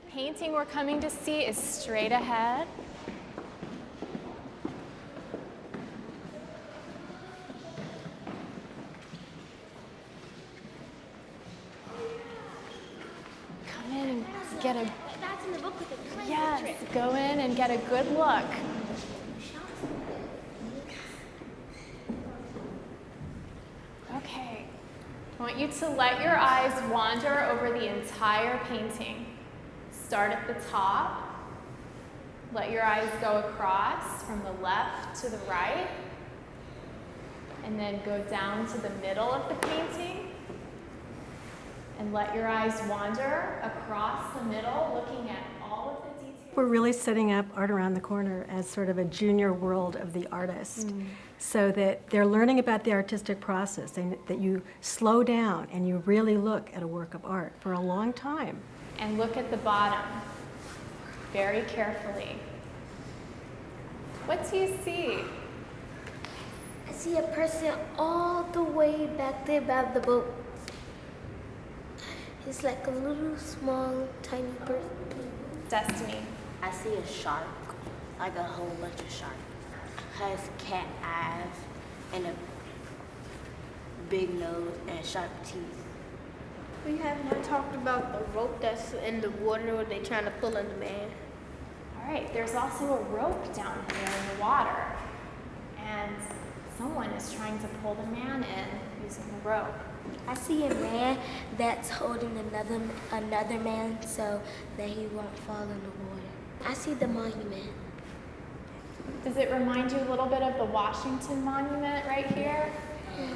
painting we're coming to see is straight ahead. Come in and get a... That's in the book with the plane. Yes, go in and get a good look. Okay, I want you to let your eyes wander over the entire painting. Start at the top. Let your eyes go across from the left to the right. And then go down to the middle of the painting. And let your eyes wander across the middle, looking at all of the details. We're really setting up Art Around the Corner as sort of a junior world of the artist, so that they're learning about the artistic process, and that you slow down and you really look at a work of art for a long time. And look at the bottom very carefully. What do you see? I see a person all the way back there by the boat. He's like a little small, tiny person. Destiny. I see a shark, like a whole bunch of sharks. Has cat eyes and a big nose and sharp teeth. We have not talked about the rope that's in the water where they're trying to pull in the man. All right, there's also a rope down here in the water. And someone is trying to pull the man in using the rope. I see a man that's holding another man so that he won't fall in the water. I see the monument. Does it remind you a little bit of the Washington Monument right here? Yeah.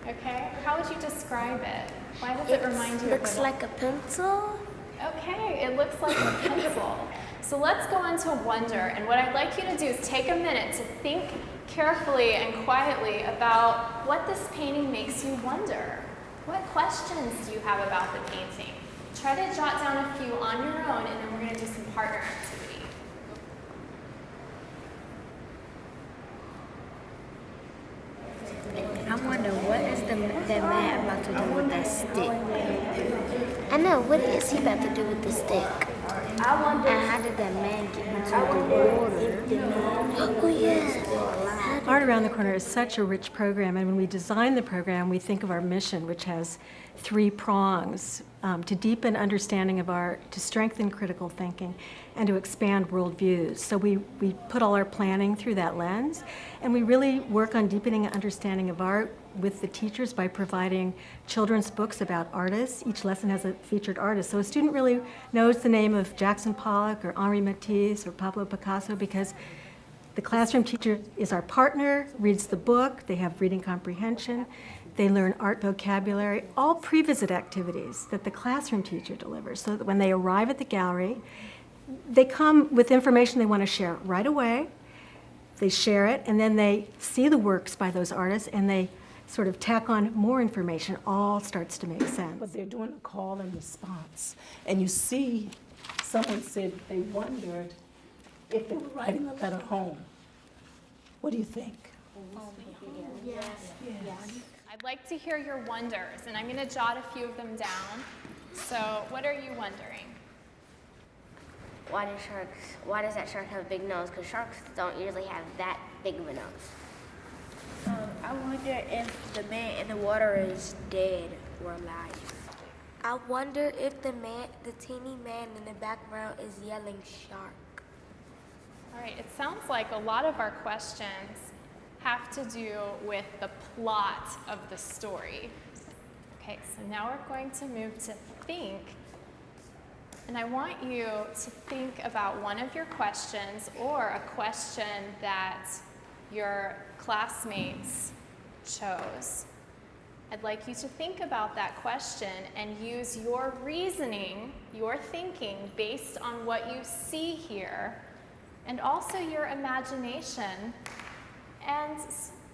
Okay, how would you describe it? Why does it remind you of it? It looks like a pencil. Okay, it looks like a pencil. So let's go on to wonder, and what I'd like you to do is take a minute to think carefully and quietly about what this painting makes you wonder. What questions do you have about the painting? Try to jot down a few on your own, and then we're going to do some partner activity. I wonder, what is the man about to do with that stick? I know, what is he about to do with the stick? I wonder, and how did that man get into the water? Oh yeah. Art Around the Corner is such a rich program, and when we design the program, we think of our mission, which has 3 prongs: to deepen understanding of art, to strengthen critical thinking, and to expand worldviews. So we put all our planning through that lens, and we really work on deepening understanding of art with the teachers by providing children's books about artists. Each lesson has a featured artist. So a student really knows the name of Jackson Pollock or Henri Matisse or Pablo Picasso because the classroom teacher is our partner, reads the book, they have reading comprehension, they learn art vocabulary, all pre-visit activities that the classroom teacher delivers, so that when they arrive at the gallery, they come with information they want to share right away, they share it, and then they see the works by those artists, and they sort of tack on more information. All starts to make sense. But they're doing a call and response. And you see, someone said they wondered if they were writing a letter home. What do you think? Yes. I'd like to hear your wonders, and I'm going to jot a few of them down. So what are you wondering? Why does that shark have a big nose? Because sharks don't usually have that big of a nose. I wonder if the man in the water is dead or alive. I wonder if the teeny man in the background is yelling shark. All right, it sounds like a lot of our questions have to do with the plot of the story. Okay, so now we're going to move to think. And I want you to think about one of your questions or a question that your classmates chose. I'd like you to think about that question and use your reasoning, your thinking, based on what you see here, and also your imagination, and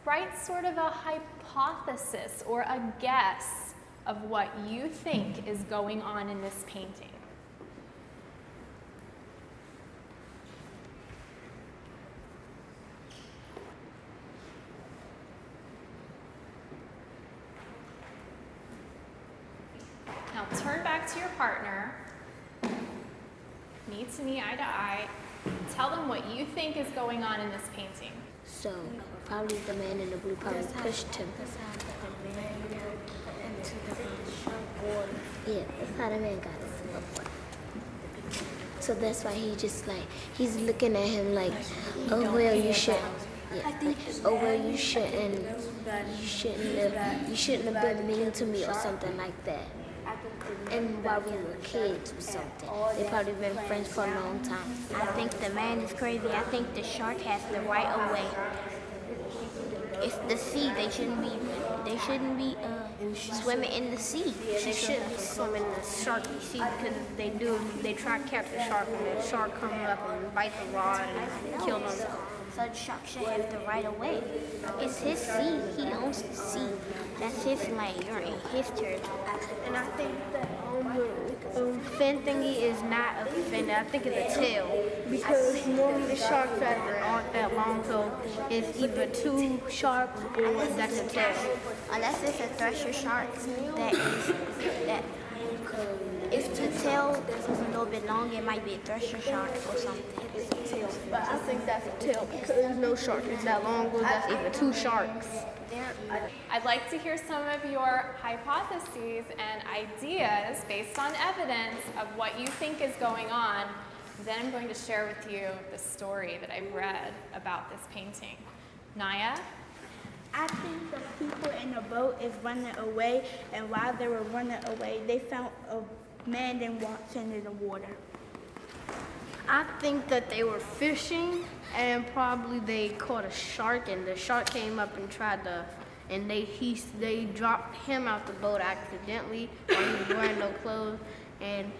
write sort of a hypothesis or a guess of what you think is going on in this painting. Now turn back to your partner knee to knee, eye to eye. Tell them what you think is going on in this painting. So probably the man in the blue probably pushed him. Yeah, that's how the man got his love. So that's why he just like, he's looking at him like, oh well, you should. Yeah, like, oh well, you shouldn't have been mean to me or something like that. And while we were kids or something, they probably been friends for a long time. I think the man is crazy. I think the shark has the right of way. It's the sea. They shouldn't be swimming in the sea. They shouldn't be swimming in the sharky sea because they try to catch the shark and the shark comes up and bite the rod and kill them. So the shark should have the right of way. It's his sea. He owns the sea. That's his land. You're in his territory. And I think the fin thingy is not a fin. I think it's a tail because normally the sharks aren't that long, so it's either too sharp or that's a tail. Unless it's a thresher shark that if the tail is a little bit long, it might be a thresher shark or something. But I think that's a tail because there's no shark that's that long, or that's either two sharks. I'd like to hear some of your hypotheses and ideas based on evidence of what you think is going on. Then I'm going to share with you the story that I've read about this painting. Naya? I think the people in the boat is running away, and while they were running away, they found a man that walked into the water. I think that they were fishing and probably they caught a shark and the shark came up and tried to, and they dropped him out the boat accidentally while he was wearing no clothes, and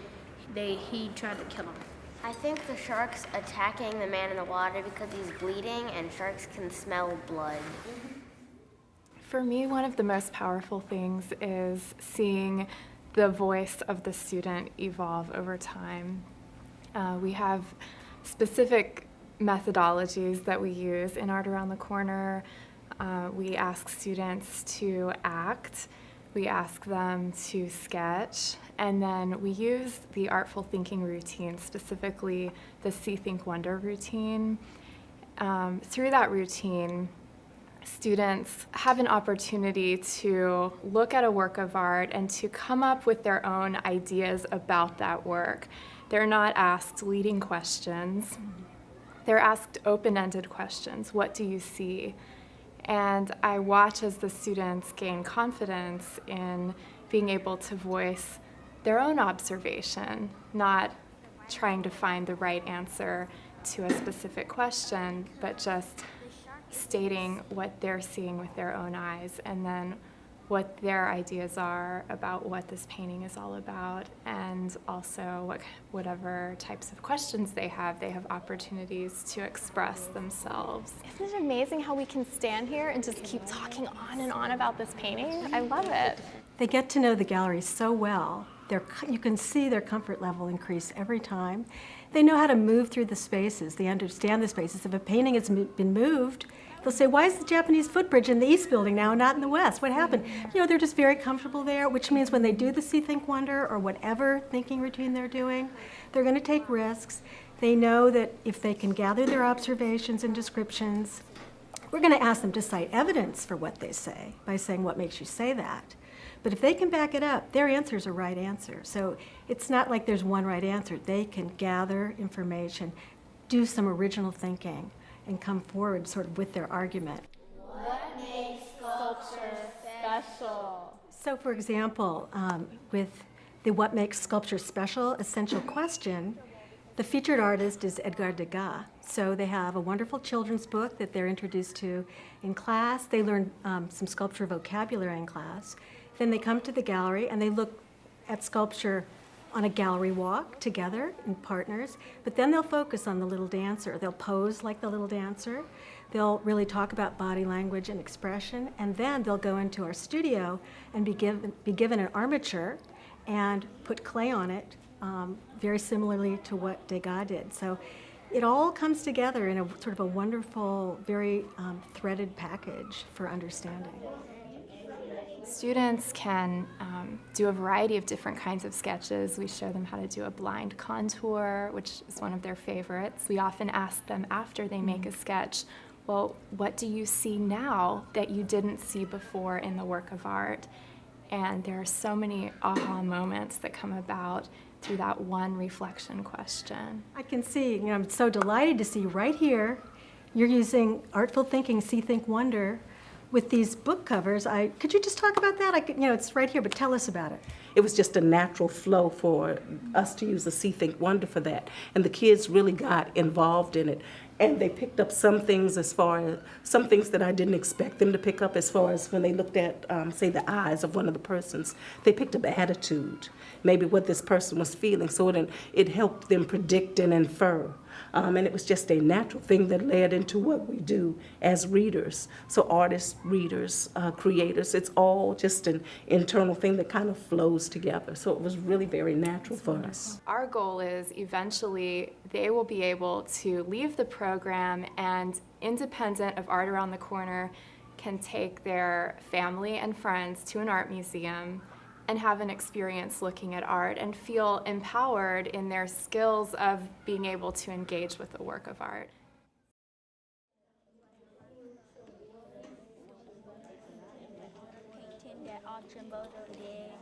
he tried to kill him. I think the shark's attacking the man in the water because he's bleeding and sharks can smell blood. For me, one of the most powerful things is seeing the voice of the student evolve over time. We have specific methodologies that we use in Art Around the Corner. We ask students to act, we ask them to sketch, and then we use the artful thinking routine, specifically the See, Think, Wonder routine. Through that routine, students have an opportunity to look at a work of art and to come up with their own ideas about that work. They're not asked leading questions. They're asked open-ended questions. What do you see? And I watch as the students gain confidence in being able to voice their own observation, not trying to find the right answer to a specific question, but just stating what they're seeing with their own eyes, and then what their ideas are about what this painting is all about, and also whatever types of questions they have opportunities to express themselves. Isn't it amazing how we can stand here and just keep talking on and on about this painting? I love it. They get to know the gallery so well. You can see their comfort level increase every time. They know how to move through the spaces. They understand the spaces. If a painting has been moved, they'll say, why is the Japanese footbridge in the East building now and not in the West? What happened? You know, they're just very comfortable there, which means when they do the See, Think, Wonder, or whatever thinking routine they're doing, they're going to take risks. They know that if they can gather their observations and descriptions, we're going to ask them to cite evidence for what they say by saying, what makes you say that? But if they can back it up, their answers are right answers. So it's not like there's one right answer. They can gather information, do some original thinking, and come forward sort of with their argument. What makes sculpture special? So for example, with the What Makes Sculpture Special essential question, the featured artist is Edgar Degas. So they have a wonderful children's book that they're introduced to in class. They learn some sculpture vocabulary in class. Then they come to the gallery and they look at sculpture on a gallery walk together in partners, but then they'll focus on the little dancer. They'll pose like the little dancer. They'll really talk about body language and expression, and then they'll go into our studio and be given an armature and put clay on it, very similarly to what Degas did. So it all comes together in a sort of a wonderful, very threaded package for understanding. Students can do a variety of different kinds of sketches. We show them how to do a blind contour, which is one of their favorites. We often ask them after they make a sketch, well, what do you see now that you didn't see before in the work of art? And there are so many aha moments that come about through that one reflection question. I can see, I'm so delighted to see right here, you're using artful thinking, see, think, wonder, with these book covers. Could you just talk about that? It's right here, but tell us about it. It was just a natural flow for us to use the See, Think, Wonder for that. And the kids really got involved in it. And they picked up some things that I didn't expect them to pick up, as far as when they looked at, say, the eyes of one of the persons. They picked up attitude, maybe what this person was feeling. So it helped them predict and infer. And it was just a natural thing that led into what we do as readers. So artists, readers, creators, it's all just an internal thing that kind of flows together. So it was really very natural for us. Our goal is eventually they will be able to leave the program and, independent of Art Around the Corner, can take their family and friends to an art museum and have an experience looking at art and feel empowered in their skills of being able to engage with the work of art. Painting that ultra model day.